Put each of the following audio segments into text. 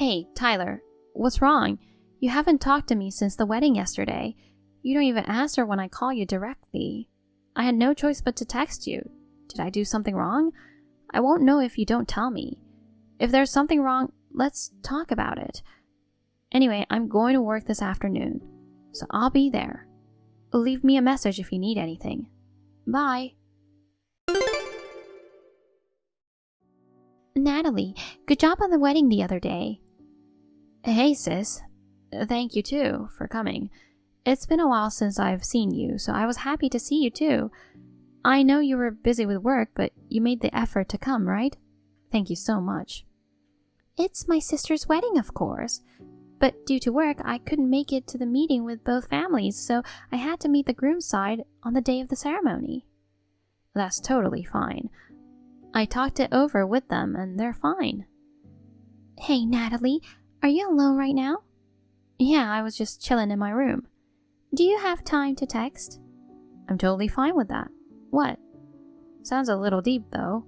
Hey, Tyler, what's wrong? You haven't talked to me since the wedding yesterday. You don't even answer when I call you directly. I had no choice but to text you. Did I do something wrong? I won't know if you don't tell me. If there's something wrong, let's talk about it. Anyway, I'm going to work this afternoon, so I'll be there. Leave me a message if you need anything. Bye. Natalie, good job on the wedding the other day. Hey, sis. Thank you, too, for coming. It's been a while since I've seen you, so I was happy to see you, too. I know you were busy with work, but you made the effort to come, right? Thank you so much. It's my sister's wedding, of course. But due to work, I couldn't make it to the meeting with both families, so I had to meet the groom's side on the day of the ceremony. That's totally fine. I talked it over with them, and they're fine. Hey, Natalie, are you alone right now? Yeah, I was just chilling in my room. Do you have time to text? I'm totally fine with that. What? Sounds a little deep, though.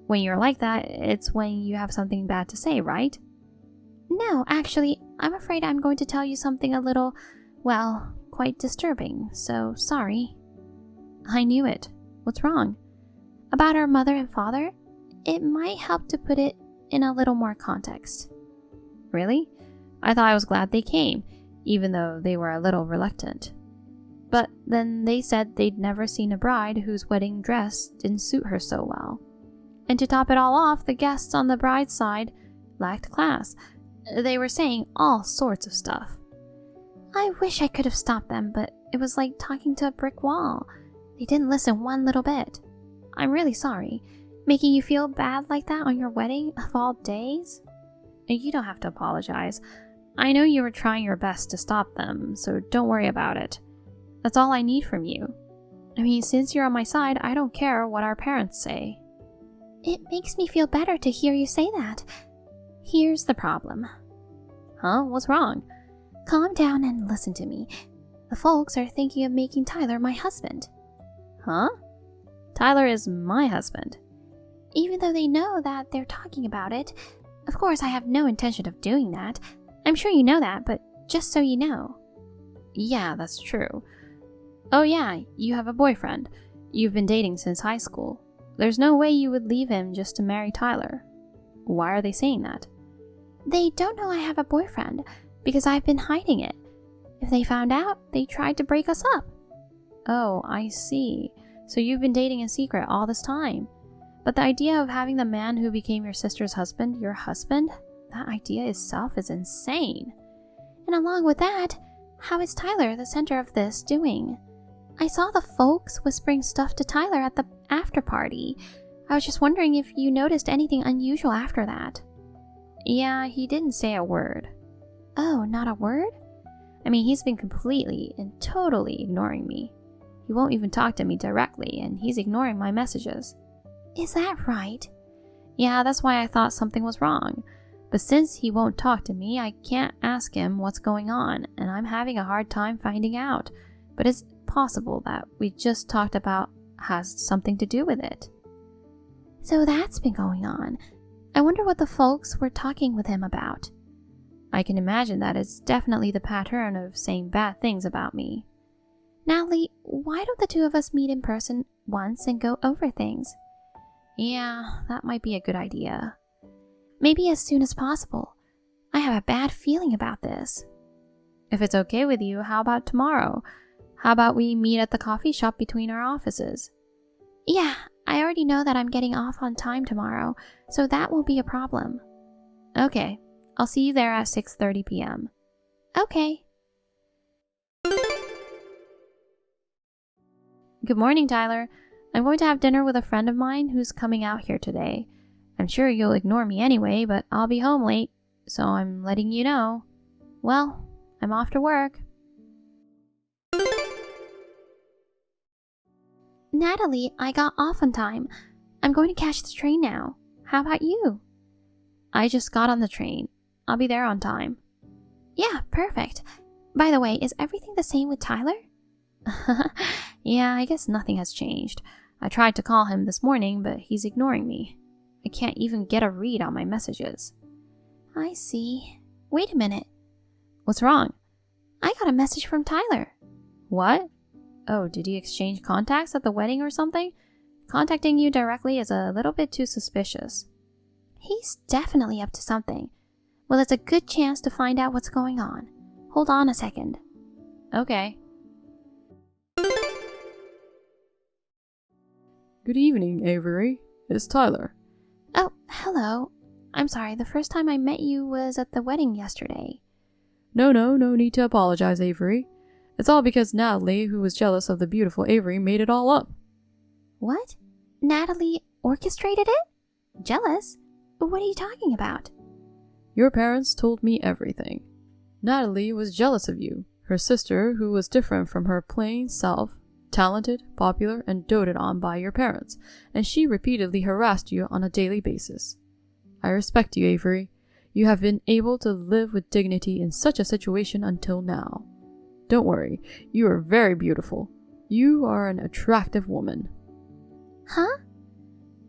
When you're like that, it's when you have something bad to say, right? No, actually, I'm afraid I'm going to tell you something a little, well, quite disturbing, so sorry. I knew it. What's wrong? About our mother and father? It might help to put it in a little more context. Really? I thought I was glad they came, even though they were a little reluctant. But then they said they'd never seen a bride whose wedding dress didn't suit her so well. And to top it all off, the guests on the bride's side lacked class. They were saying all sorts of stuff. I wish I could have stopped them, but it was like talking to a brick wall. They didn't listen one little bit. I'm really sorry. Making you feel bad like that on your wedding of all days? You don't have to apologize. I know you were trying your best to stop them, so don't worry about it. That's all I need from you. I mean, since you're on my side, I don't care what our parents say. It makes me feel better to hear you say that. Here's the problem. Huh? What's wrong? Calm down and listen to me. The folks are thinking of making Tyler my husband. Huh? Tyler is my husband. Even though they know that they're talking about it. Of course, I have no intention of doing that. I'm sure you know that, but just so you know. Yeah, that's true. Oh yeah, you have a boyfriend. You've been dating since high school. There's no way you would leave him just to marry Tyler. Why are they saying that? They don't know I have a boyfriend, because I've been hiding it. If they found out, they tried to break us up. Oh, I see. So you've been dating in secret all this time. But the idea of having the man who became your sister's husband your husband, that idea itself is insane. And along with that, how is Tyler, the center of this, doing? I saw the folks whispering stuff to Tyler at the after party. I was just wondering if you noticed anything unusual after that. Yeah, he didn't say a word. Oh, not a word? I mean, he's been completely and totally ignoring me. He won't even talk to me directly, and he's ignoring my messages. Is that right? Yeah, that's why I thought something was wrong. But since he won't talk to me, I can't ask him what's going on, and I'm having a hard time finding out. But it's possible that we just talked about has something to do with it. So that's been going on. I wonder what the folks were talking with him about. I can imagine that it's definitely the pattern of saying bad things about me. Natalie, why don't the two of us meet in person once and go over things? Yeah, that might be a good idea. Maybe as soon as possible. I have a bad feeling about this. If it's okay with you, how about tomorrow? How about we meet at the coffee shop between our offices? Yeah, I already know that I'm getting off on time tomorrow, so that won't be a problem. Okay, I'll see you there at 6:30 p.m. Okay. Good morning, Tyler. I'm going to have dinner with a friend of mine who's coming out here today. I'm sure you'll ignore me anyway, but I'll be home late, so I'm letting you know. Well, I'm off to work. Natalie, I got off on time. I'm going to catch the train now. How about you? I just got on the train. I'll be there on time. Yeah, perfect. By the way, is everything the same with Tyler? Yeah, I guess nothing has changed. I tried to call him this morning, but he's ignoring me. I can't even get a read on my messages. I see. Wait a minute. What's wrong? I got a message from Tyler. What? Oh, did you exchange contacts at the wedding or something? Contacting you directly is a little bit too suspicious. He's definitely up to something. Well, it's a good chance to find out what's going on. Hold on a second. Okay. Good evening, Avery. It's Tyler. Oh, hello. I'm sorry, the first time I met you was at the wedding yesterday. No need to apologize, Avery. It's all because Natalie, who was jealous of the beautiful Avery, made it all up. What? Natalie orchestrated it? Jealous? What are you talking about? Your parents told me everything. Natalie was jealous of you, her sister, who was different from her plain self, talented, popular, and doted on by your parents, and she repeatedly harassed you on a daily basis. I respect you, Avery. You have been able to live with dignity in such a situation until now. Don't worry, you are very beautiful. You are an attractive woman. Huh?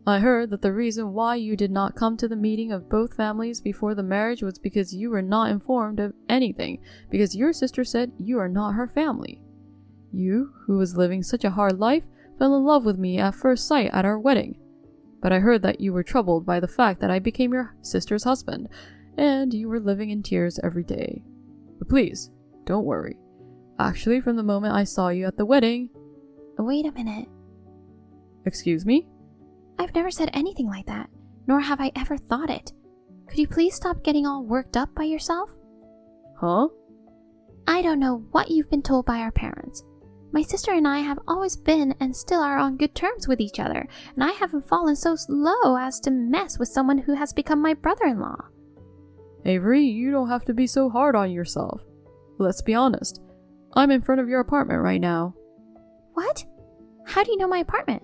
I heard that the reason why you did not come to the meeting of both families before the marriage was because you were not informed of anything, because your sister said you are not her family. You, who was living such a hard life, fell in love with me at first sight at our wedding. But I heard that you were troubled by the fact that I became your sister's husband, and you were living in tears every day. But please, don't worry. Actually, from the moment I saw you at the wedding... Wait a minute. Excuse me? I've never said anything like that, nor have I ever thought it. Could you please stop getting all worked up by yourself? Huh? I don't know what you've been told by our parents. My sister and I have always been and still are on good terms with each other, and I haven't fallen so low as to mess with someone who has become my brother-in-law. Avery, you don't have to be so hard on yourself. Let's be honest. I'm in front of your apartment right now. What? How do you know my apartment?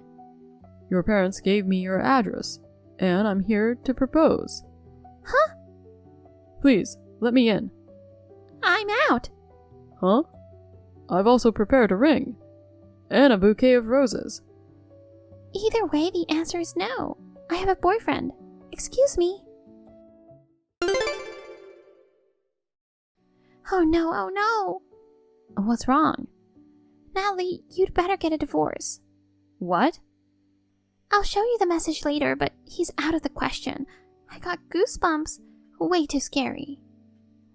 Your parents gave me your address, and I'm here to propose. Huh? Please, let me in. I'm out. Huh? I've also prepared a ring, and a bouquet of roses. Either way, the answer is no. I have a boyfriend. Excuse me. Oh no. What's wrong? Natalie, you'd better get a divorce. What? I'll show you the message later, but he's out of the question. I got goosebumps. Way too scary.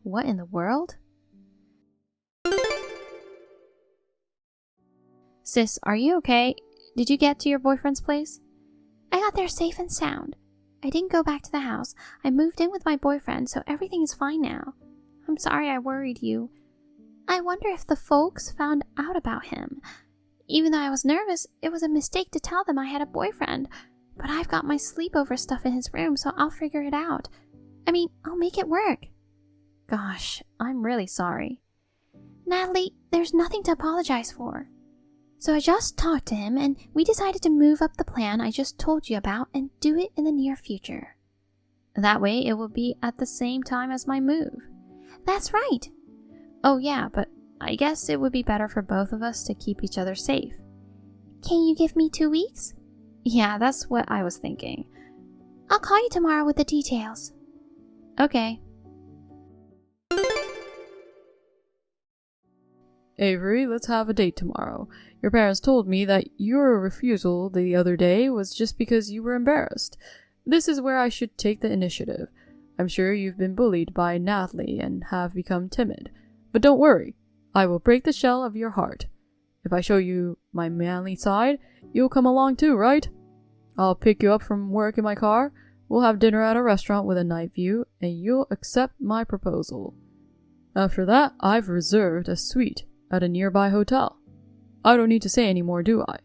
What in the world? Sis, are you okay? Did you get to your boyfriend's place? I got there safe and sound. I didn't go back to the house. I moved in with my boyfriend, so everything is fine now. I'm sorry I worried you. I wonder if the folks found out about him. Even though I was nervous, it was a mistake to tell them I had a boyfriend. But I've got my sleepover stuff in his room, so I'll figure it out. I mean, I'll make it work. Gosh, I'm really sorry. Natalie, there's nothing to apologize for. So I just talked to him, and we decided to move up the plan I just told you about and do it in the near future. That way it will be at the same time as my move. That's right. Oh yeah, but I guess it would be better for both of us to keep each other safe. Can you give me 2 weeks? Yeah, that's what I was thinking. I'll call you tomorrow with the details. Okay. Avery, let's have a date tomorrow. Your parents told me that your refusal the other day was just because you were embarrassed. This is where I should take the initiative. I'm sure you've been bullied by Natalie and have become timid. But don't worry, I will break the shell of your heart. If I show you my manly side, you'll come along too, right? I'll pick you up from work in my car, we'll have dinner at a restaurant with a night view, and you'll accept my proposal. After that, I've reserved a suite at a nearby hotel. I don't need to say any more, do I?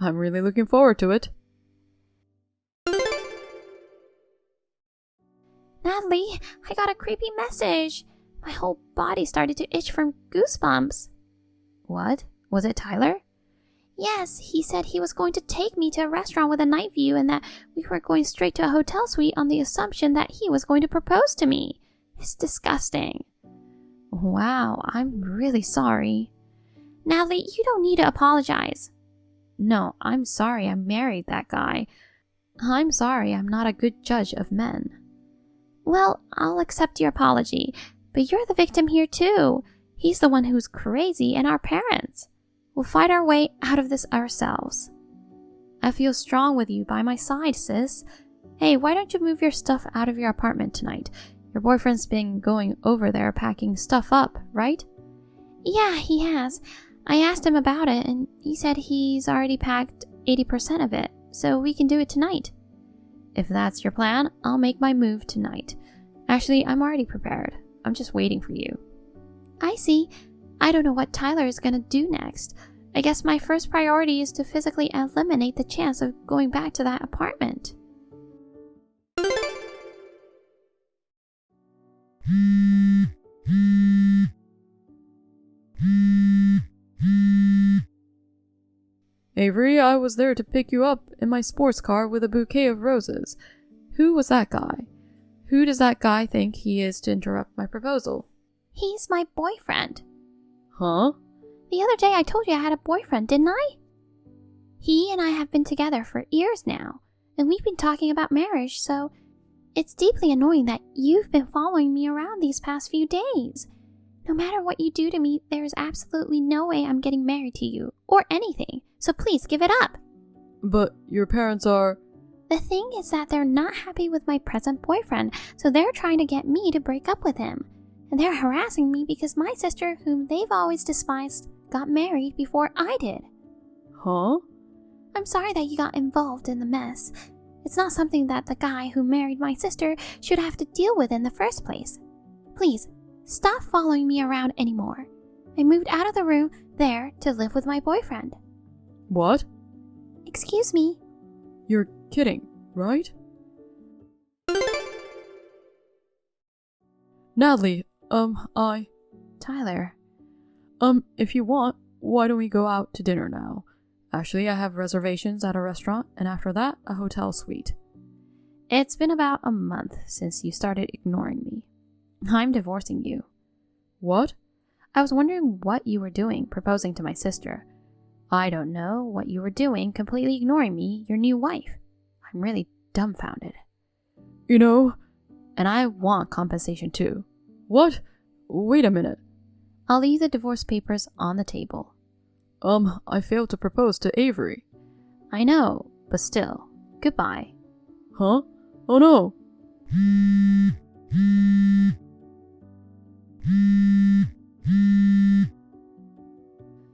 I'm really looking forward to it. Natalie, I got a creepy message. My whole body started to itch from goosebumps. What? Was it Tyler? Yes, he said he was going to take me to a restaurant with a night view and that we were going straight to a hotel suite on the assumption that he was going to propose to me. It's disgusting. Wow, I'm really sorry. Natalie, you don't need to apologize. No, I'm sorry I married that guy. I'm sorry I'm not a good judge of men. Well, I'll accept your apology, but you're the victim here too. He's the one who's crazy and our parents. We'll fight our way out of this ourselves. I feel strong with you by my side, sis. Hey, why don't you move your stuff out of your apartment tonight? Your boyfriend's been going over there packing stuff up, right? Yeah, he has. I asked him about it, and he said he's already packed 80% of it, so we can do it tonight. If that's your plan, I'll make my move tonight. Actually, I'm already prepared. I'm just waiting for you. I see. I don't know what Tyler is gonna do next. I guess my first priority is to physically eliminate the chance of going back to that apartment. Avery, I was there to pick you up in my sports car with a bouquet of roses. Who was that guy? Who does that guy think he is to interrupt my proposal? He's my boyfriend. Huh? The other day I told you I had a boyfriend, didn't I? He and I have been together for years now, and we've been talking about marriage, so it's deeply annoying that you've been following me around these past few days. No matter what you do to me, there is absolutely no way I'm getting married to you, or anything, so please give it up. But your parents are... The thing is that they're not happy with my present boyfriend, so they're trying to get me to break up with him. And they're harassing me because my sister, whom they've always despised, got married before I did. Huh? I'm sorry that you got involved in the mess. It's not something that the guy who married my sister should have to deal with in the first place. Please, stop following me around anymore. I moved out of the room there to live with my boyfriend. What? Excuse me. You're kidding, right? Natalie, Tyler. If you want, why don't we go out to dinner now? Actually, I have reservations at a restaurant, and after that, a hotel suite. It's been about a month since you started ignoring me. I'm divorcing you. What? I was wondering what you were doing proposing to my sister. I don't know what you were doing completely ignoring me, your new wife. I'm really dumbfounded. You know... And I want compensation too. What? Wait a minute. I'll leave the divorce papers on the table. I failed to propose to Avery. I know, but still. Goodbye. Huh? Oh no!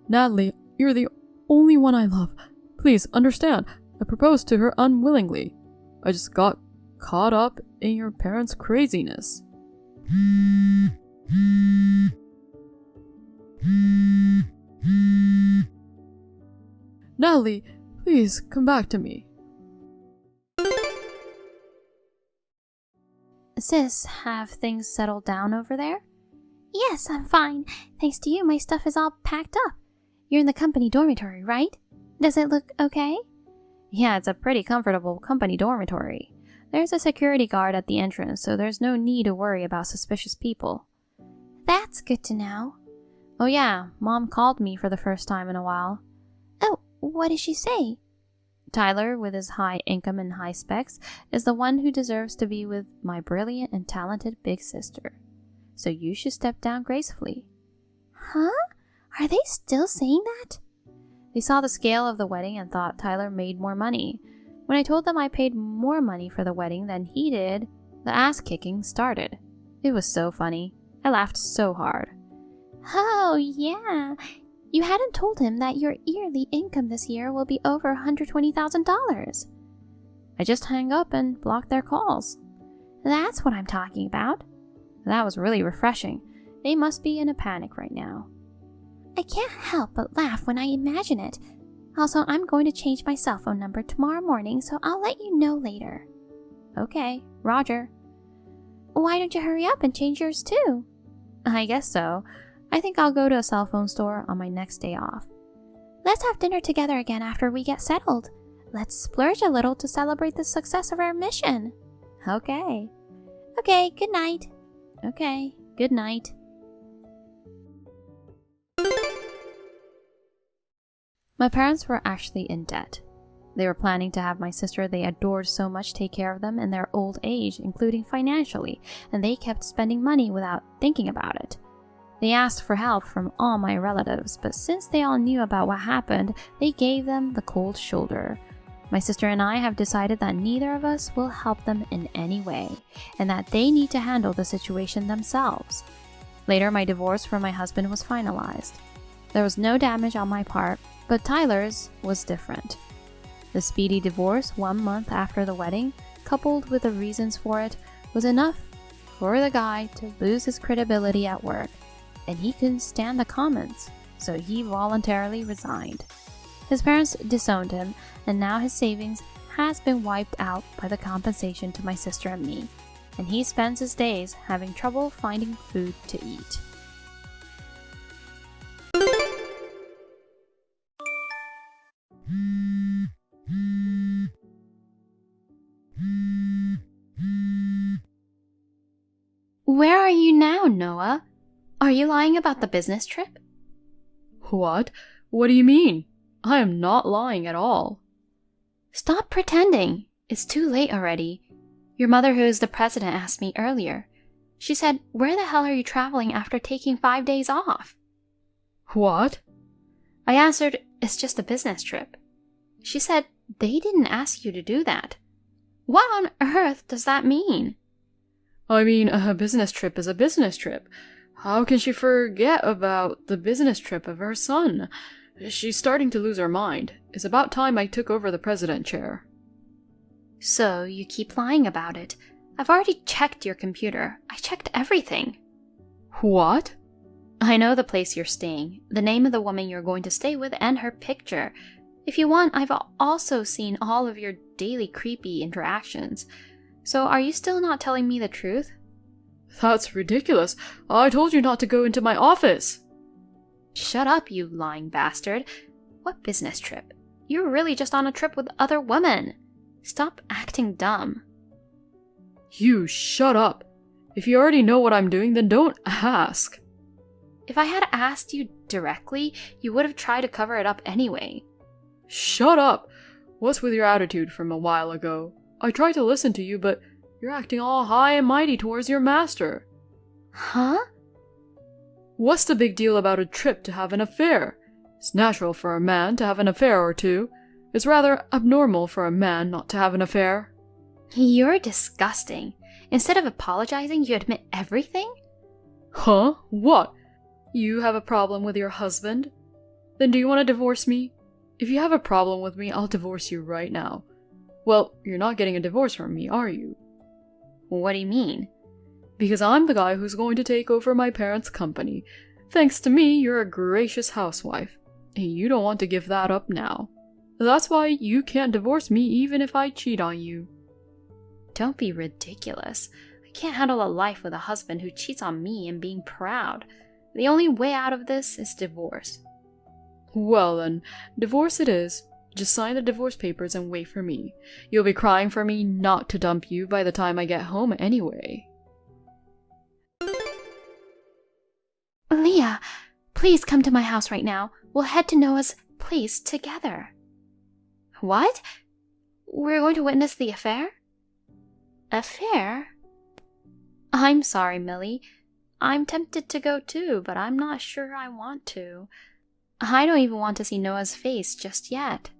Natalie, you're the only one I love. Please, understand, I proposed to her unwillingly. I just got caught up in your parents' craziness. Natalie, please come back to me. Sis, have things settled down over there? Yes, I'm fine. Thanks to you, my stuff is all packed up. You're in the company dormitory, right? Does it look okay? Yeah, it's a pretty comfortable company dormitory. There's a security guard at the entrance, so there's no need to worry about suspicious people. That's good to know. Oh yeah, Mom called me for the first time in a while. Oh, what did she say? Tyler, with his high income and high specs, is the one who deserves to be with my brilliant and talented big sister. So you should step down gracefully. Huh? Are they still saying that? They saw the scale of the wedding and thought Tyler made more money. When I told them I paid more money for the wedding than he did, the ass-kicking started. It was so funny. I laughed so hard. Oh, yeah. You hadn't told him that your yearly income this year will be over $120,000. I just hung up and blocked their calls. That's what I'm talking about. That was really refreshing. They must be in a panic right now. I can't help but laugh when I imagine it. Also, I'm going to change my cell phone number tomorrow morning, so I'll let you know later. Okay, Roger. Why don't you hurry up and change yours too? I guess so. I think I'll go to a cell phone store on my next day off. Let's have dinner together again after we get settled. Let's splurge a little to celebrate the success of our mission. Okay. Okay, good night. Okay, good night. My parents were actually in debt. They were planning to have my sister they adored so much take care of them in their old age, including financially, and they kept spending money without thinking about it. They asked for help from all my relatives, but since they all knew about what happened, they gave them the cold shoulder. My sister and I have decided that neither of us will help them in any way, and that they need to handle the situation themselves. Later, my divorce from my husband was finalized. There was no damage on my part, but Tyler's was different. The speedy divorce 1 month after the wedding, coupled with the reasons for it, was enough for the guy to lose his credibility at work, and he couldn't stand the comments, so he voluntarily resigned. His parents disowned him, and now his savings has been wiped out by the compensation to my sister and me, and he spends his days having trouble finding food to eat. Where are you now, Noah? Are you lying about the business trip? What? What do you mean? I am not lying at all. Stop pretending. It's too late already. Your mother, who is the president, asked me earlier. She said, "Where the hell are you traveling after taking 5 days off?" What? I answered, "It's just a business trip." She said, "They didn't ask you to do that." What on earth does that mean? I mean, a business trip is a business trip. How can she forget about the business trip of her son? She's starting to lose her mind. It's about time I took over the president chair. So you keep lying about it. I've already checked your computer. I checked everything. What? I know the place you're staying, the name of the woman you're going to stay with, and her picture. If you want, I've also seen all of your daily creepy interactions. So are you still not telling me the truth? That's ridiculous. I told you not to go into my office. Shut up, you lying bastard. What business trip? You're really just on a trip with other women. Stop acting dumb. You shut up. If you already know what I'm doing, then don't ask. If I had asked you directly, you would have tried to cover it up anyway. Shut up. What's with your attitude from a while ago? I tried to listen to you, but you're acting all high and mighty towards your master. Huh? What's the big deal about a trip to have an affair? It's natural for a man to have an affair or two. It's rather abnormal for a man not to have an affair. You're disgusting. Instead of apologizing, you admit everything? Huh? What? You have a problem with your husband? Then do you want to divorce me? If you have a problem with me, I'll divorce you right now. Well, you're not getting a divorce from me, are you? What do you mean? Because I'm the guy who's going to take over my parents' company. Thanks to me, you're a gracious housewife. And you don't want to give that up now. That's why you can't divorce me even if I cheat on you. Don't be ridiculous. I can't handle a life with a husband who cheats on me and being proud. The only way out of this is divorce. Well then, divorce it is. Just sign the divorce papers and wait for me. You'll be crying for me not to dump you by the time I get home anyway. Leah, please come to my house right now. We'll head to Noah's place together. What? We're going to witness the affair? Affair? I'm sorry, Millie. I'm tempted to go too, but I'm not sure I want to. I don't even want to see Noah's face just yet.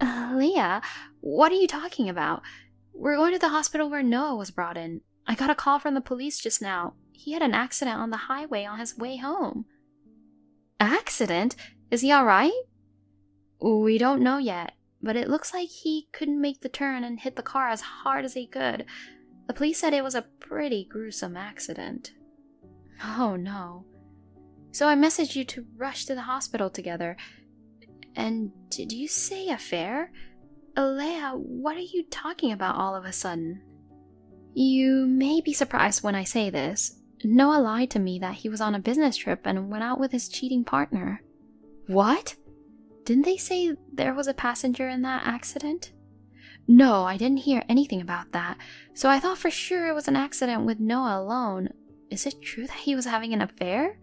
Leah, what are you talking about? We're going to the hospital where Noah was brought in. I got a call from the police just now. He had an accident on the highway on his way home. Accident? Is he alright? We don't know yet, but it looks like he couldn't make the turn and hit the car as hard as he could. The police said it was a pretty gruesome accident. Oh no. So I messaged you to rush to the hospital together. And did you say affair? Leah, what are you talking about all of a sudden? You may be surprised when I say this. Noah lied to me that he was on a business trip and went out with his cheating partner. What? Didn't they say there was a passenger in that accident? No, I didn't hear anything about that, so I thought for sure it was an accident with Noah alone. Is it true that he was having an affair?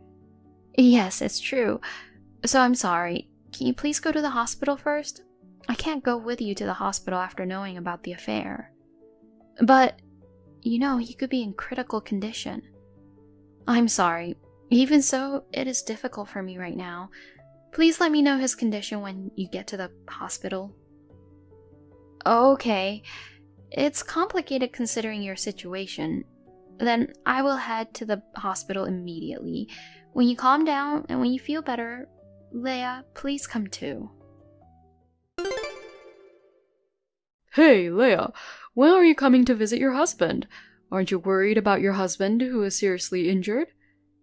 Yes, it's true. So I'm sorry. Can you please go to the hospital first? I can't go with you to the hospital after knowing about the affair. But, he could be in critical condition. I'm sorry. Even so, it is difficult for me right now. Please let me know his condition when you get to the hospital. Okay. It's complicated considering your situation. Then I will head to the hospital immediately. When you calm down and when you feel better, Leia, please come too. Hey, Leia, when are you coming to visit your husband? Aren't you worried about your husband who is seriously injured?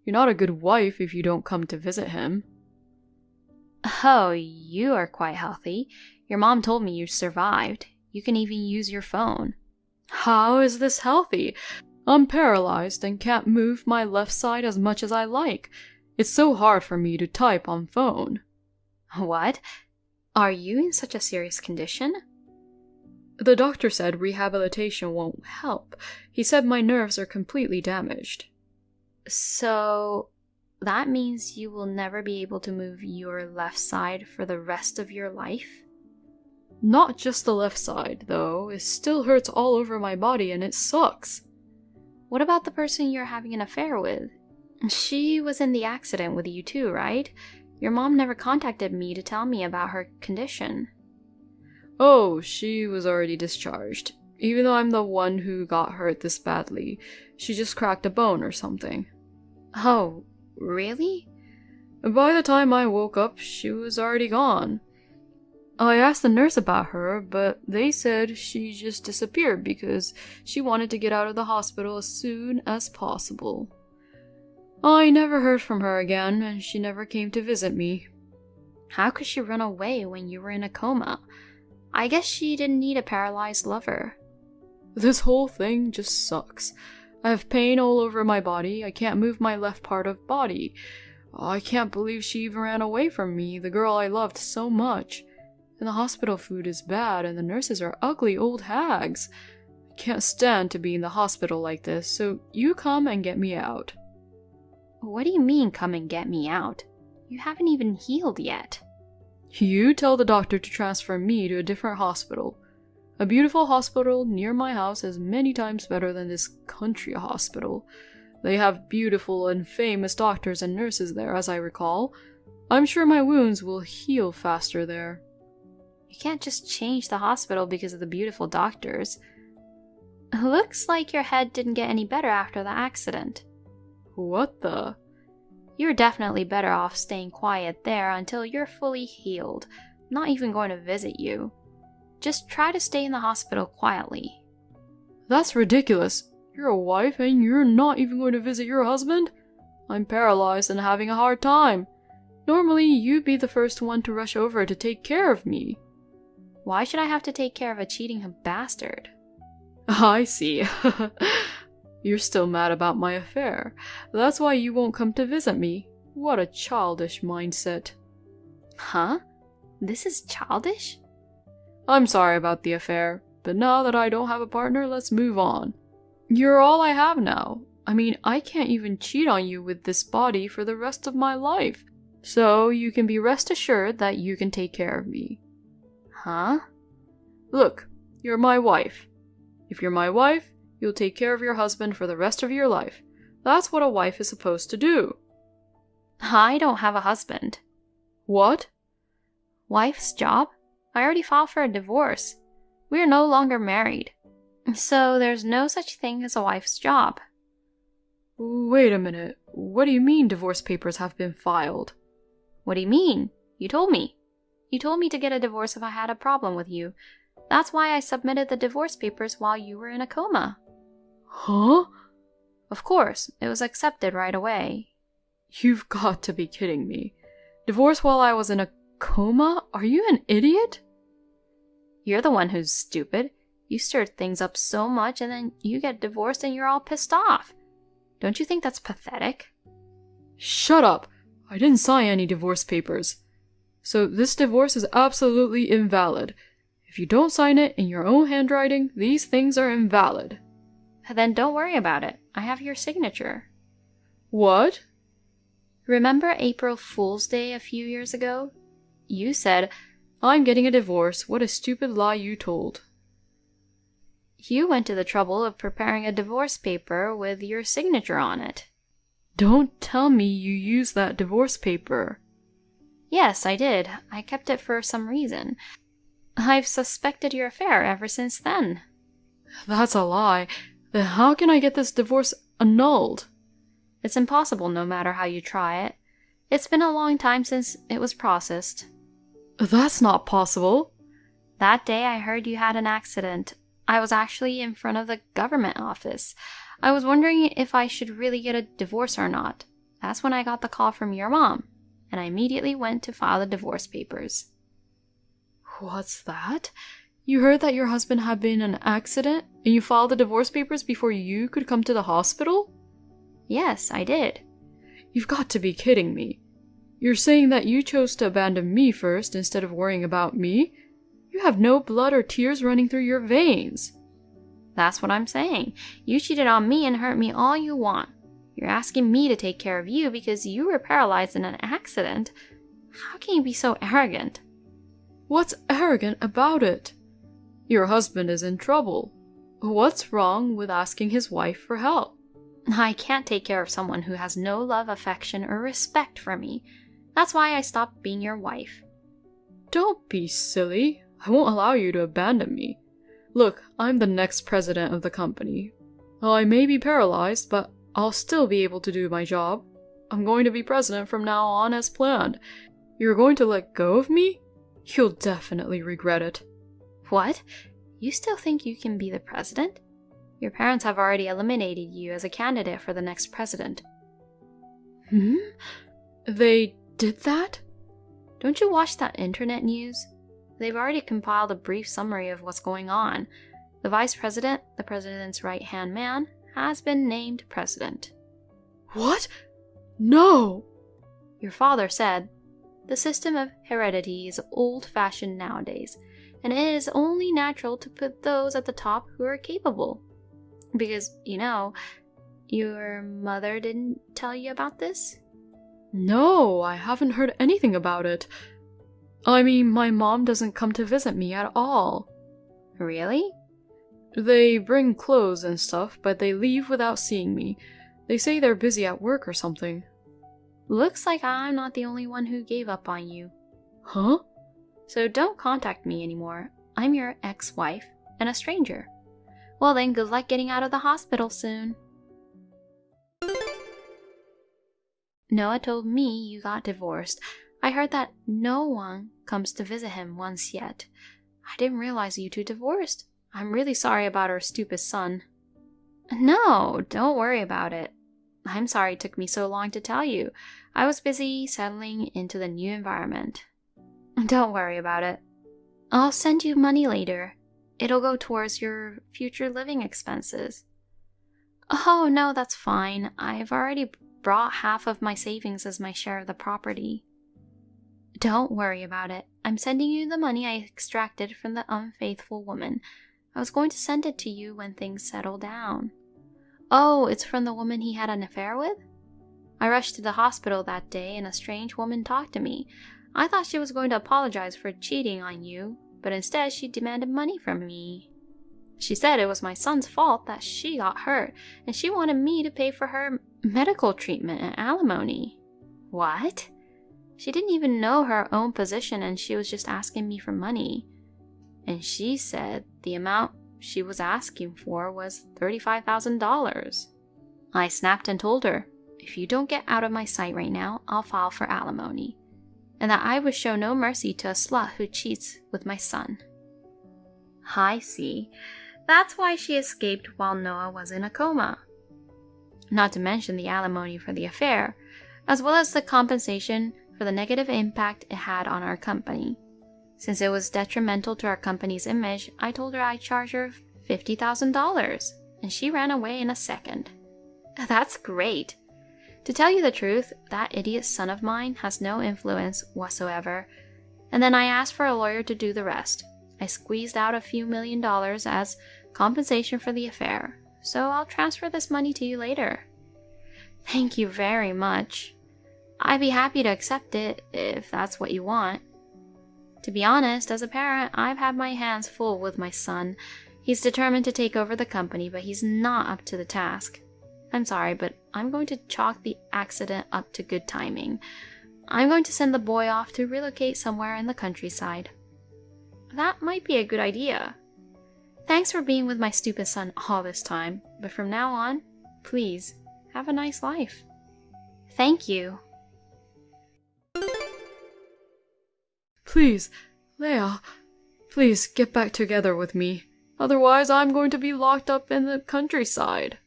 You're not a good wife if you don't come to visit him. Oh, you are quite healthy. Your mom told me you survived. You can even use your phone. How is this healthy? I'm paralyzed and can't move my left side as much as I like. It's so hard for me to type on phone. What? Are you in such a serious condition? The doctor said rehabilitation won't help. He said my nerves are completely damaged. So, that means you will never be able to move your left side for the rest of your life? Not just the left side, though. It still hurts all over my body and it sucks. What about the person you're having an affair with? She was in the accident with you too, right? Your mom never contacted me to tell me about her condition. Oh, she was already discharged. Even though I'm the one who got hurt this badly, she just cracked a bone or something. Oh, really? By the time I woke up, she was already gone. I asked the nurse about her, but they said she just disappeared because she wanted to get out of the hospital as soon as possible. I never heard from her again, and she never came to visit me. How could she run away when you were in a coma? I guess she didn't need a paralyzed lover. This whole thing just sucks. I have pain all over my body. I can't move my left part of body. I can't believe she even ran away from me, the girl I loved so much. And the hospital food is bad, and the nurses are ugly old hags. I can't stand to be in the hospital like this, so you come and get me out. What do you mean, come and get me out? You haven't even healed yet. You tell the doctor to transfer me to a different hospital. A beautiful hospital near my house is many times better than this country hospital. They have beautiful and famous doctors and nurses there, as I recall. I'm sure my wounds will heal faster there. You can't just change the hospital because of the beautiful doctors. Looks like your head didn't get any better after the accident. What the? You're definitely better off staying quiet there until you're fully healed. I'm not even going to visit you. Just try to stay in the hospital quietly. That's ridiculous. You're a wife and you're not even going to visit your husband? I'm paralyzed and having a hard time. Normally, you'd be the first one to rush over to take care of me. Why should I have to take care of a cheating bastard? I see. You're still mad about my affair. That's why you won't come to visit me. What a childish mindset. Huh? This is childish? I'm sorry about the affair, but now that I don't have a partner, let's move on. You're all I have now. I mean, I can't even cheat on you with this body for the rest of my life. So you can be rest assured that you can take care of me. Huh? Look, you're my wife. If you're my wife, you'll take care of your husband for the rest of your life. That's what a wife is supposed to do. I don't have a husband. What? Wife's job? I already filed for a divorce. We are no longer married. So there's no such thing as a wife's job. Wait a minute. What do you mean divorce papers have been filed? What do you mean? You told me. You told me to get a divorce if I had a problem with you. That's why I submitted the divorce papers while you were in a coma. Huh? Of course, it was accepted right away. You've got to be kidding me. Divorce while I was in a coma? Are you an idiot? You're the one who's stupid. You stirred things up so much and then you get divorced and you're all pissed off. Don't you think that's pathetic? Shut up. I didn't sign any divorce papers. So this divorce is absolutely invalid. If you don't sign it in your own handwriting, these things are invalid. Then don't worry about it. I have your signature. What? Remember April Fool's Day a few years ago? You said, I'm getting a divorce. What a stupid lie you told. You went to the trouble of preparing a divorce paper with your signature on it. Don't tell me you used that divorce paper. Yes, I did. I kept it for some reason. I've suspected your affair ever since then. That's a lie. Then how can I get this divorce annulled? It's impossible no matter how you try it. It's been a long time since it was processed. That's not possible. That day I heard you had an accident. I was actually in front of the government office. I was wondering if I should really get a divorce or not. That's when I got the call from your mom, and I immediately went to file the divorce papers. What's that? You heard that your husband had been in an accident, and you filed the divorce papers before you could come to the hospital? Yes, I did. You've got to be kidding me. You're saying that you chose to abandon me first instead of worrying about me? You have no blood or tears running through your veins. That's what I'm saying. You cheated on me and hurt me all you want. You're asking me to take care of you because you were paralyzed in an accident. How can you be so arrogant? What's arrogant about it? Your husband is in trouble. What's wrong with asking his wife for help? I can't take care of someone who has no love, affection, or respect for me. That's why I stopped being your wife. Don't be silly. I won't allow you to abandon me. Look, I'm the next president of the company. I may be paralyzed, but I'll still be able to do my job. I'm going to be president from now on as planned. You're going to let go of me? You'll definitely regret it. What? You still think you can be the president? Your parents have already eliminated you as a candidate for the next president. They did that? Don't you watch that internet news? They've already compiled a brief summary of what's going on. The vice president, the president's right-hand man, has been named president. What? No! Your father said, the system of heredity is old-fashioned nowadays, and it is only natural to put those at the top who are capable. Because, your mother didn't tell you about this? No, I haven't heard anything about it. I mean, my mom doesn't come to visit me at all. Really? They bring clothes and stuff, but they leave without seeing me. They say they're busy at work or something. Looks like I'm not the only one who gave up on you. Huh? So don't contact me anymore. I'm your ex-wife and a stranger. Well then, good luck getting out of the hospital soon. Noah told me you got divorced. I heard that no one comes to visit him once yet. I didn't realize you two divorced. I'm really sorry about our stupid son. No, don't worry about it. I'm sorry it took me so long to tell you. I was busy settling into the new environment. Don't worry about it. I'll send you money later. It'll go towards your future living expenses. Oh, no, that's fine. I've already brought half of my savings as my share of the property. Don't worry about it. I'm sending you the money I extracted from the unfaithful woman. I was going to send it to you when things settle down. Oh, it's from the woman he had an affair with? I rushed to the hospital that day and a strange woman talked to me. I thought she was going to apologize for cheating on you, but instead she demanded money from me. She said it was my son's fault that she got hurt, and she wanted me to pay for her medical treatment and alimony. What? She didn't even know her own position and she was just asking me for money. And she said the amount she was asking for was $35,000. I snapped and told her, if you don't get out of my sight right now, I'll file for alimony. And that I would show no mercy to a slut who cheats with my son. I see. That's why she escaped while Noah was in a coma. Not to mention the alimony for the affair, as well as the compensation for the negative impact it had on our company. Since it was detrimental to our company's image, I told her I'd charge her $50,000, and she ran away in a second. That's great. To tell you the truth, that idiot son of mine has no influence whatsoever, and then I asked for a lawyer to do the rest. I squeezed out a few $1,000,000 as compensation for the affair, so I'll transfer this money to you later. Thank you very much. I'd be happy to accept it if that's what you want. To be honest, as a parent, I've had my hands full with my son. He's determined to take over the company, but he's not up to the task. I'm sorry, but I'm going to chalk the accident up to good timing. I'm going to send the boy off to relocate somewhere in the countryside. That might be a good idea. Thanks for being with my stupid son all this time, but from now on, please, have a nice life. Thank you. Please, Leia, please get back together with me. Otherwise, I'm going to be locked up in the countryside.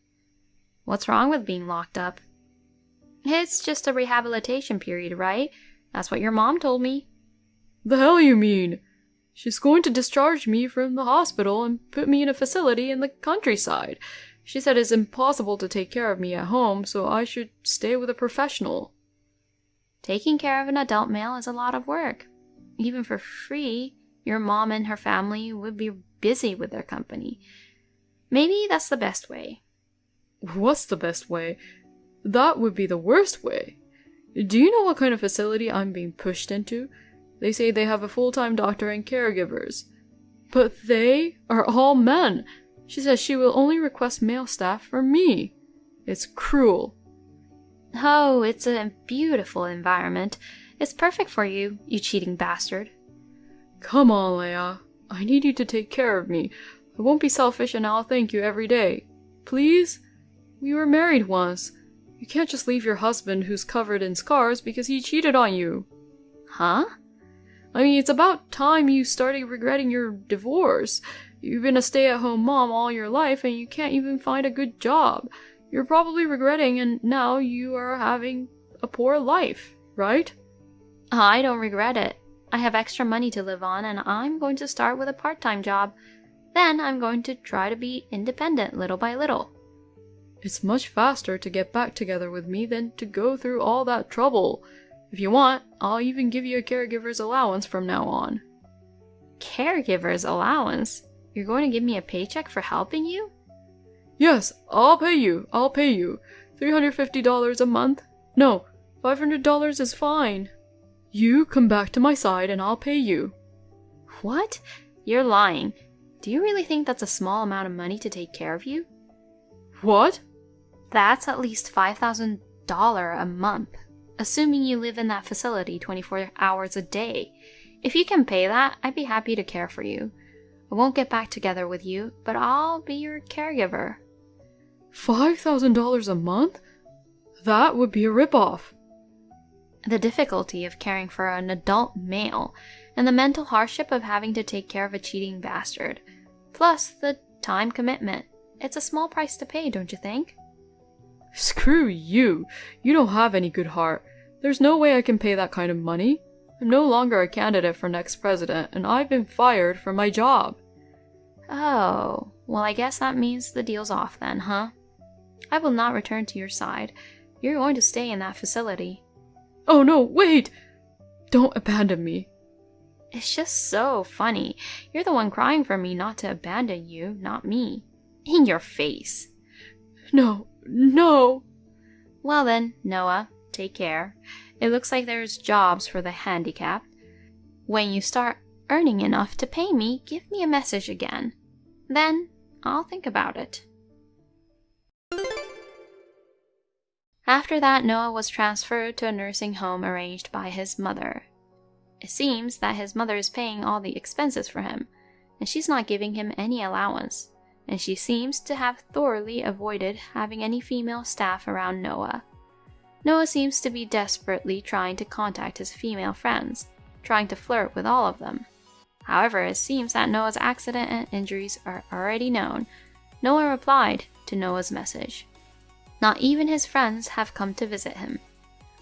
What's wrong with being locked up? It's just a rehabilitation period, right? That's what your mom told me. The hell you mean? She's going to discharge me from the hospital and put me in a facility in the countryside. She said it's impossible to take care of me at home, so I should stay with a professional. Taking care of an adult male is a lot of work. Even for free, your mom and her family would be busy with their company. Maybe that's the best way. What's the best way? That would be the worst way. Do you know what kind of facility I'm being pushed into? They say they have a full-time doctor and caregivers. But they are all men. She says she will only request male staff for me. It's cruel. Oh, it's a beautiful environment. It's perfect for you, you cheating bastard. Come on, Leia. I need you to take care of me. I won't be selfish and I'll thank you every day. Please? We were married once. You can't just leave your husband who's covered in scars because he cheated on you. Huh? I mean, it's about time you started regretting your divorce. You've been a stay-at-home mom all your life and you can't even find a good job. You're probably regretting and now you are having a poor life, right? I don't regret it. I have extra money to live on and I'm going to start with a part-time job. Then I'm going to try to be independent little by little. It's much faster to get back together with me than to go through all that trouble. If you want, I'll even give you a caregiver's allowance from now on. Caregiver's allowance? You're going to give me a paycheck for helping you? Yes, I'll pay you. I'll pay you. $350 a month? No, $500 is fine. You come back to my side and I'll pay you. What? You're lying. Do you really think that's a small amount of money to take care of you? What? That's at least $5,000 a month, assuming you live in that facility 24 hours a day. If you can pay that, I'd be happy to care for you. I won't get back together with you, but I'll be your caregiver. $5,000 a month? That would be a ripoff. The difficulty of caring for an adult male, and the mental hardship of having to take care of a cheating bastard. Plus the time commitment. It's a small price to pay, don't you think? Screw you! You don't have any good heart. There's no way I can pay that kind of money. I'm no longer a candidate for next president, and I've been fired from my job. Oh, well I guess that means the deal's off then, huh? I will not return to your side. You're going to stay in that facility. Oh no, wait! Don't abandon me. It's just so funny. You're the one crying for me not to abandon you, not me. In your face. No, no! Well then, Noah, take care. It looks like there's jobs for the handicapped. When you start earning enough to pay me, give me a message again. Then, I'll think about it. After that, Noah was transferred to a nursing home arranged by his mother. It seems that his mother is paying all the expenses for him, and she's not giving him any allowance, and she seems to have thoroughly avoided having any female staff around Noah. Noah seems to be desperately trying to contact his female friends, trying to flirt with all of them. However, it seems that Noah's accident and injuries are already known. No one replied to Noah's message. Not even his friends have come to visit him.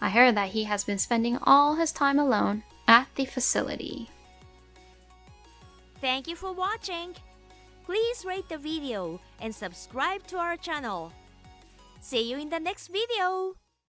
I heard that he has been spending all his time alone at the facility. Thank you for watching. Please rate the video and subscribe to our channel. See you in the next video.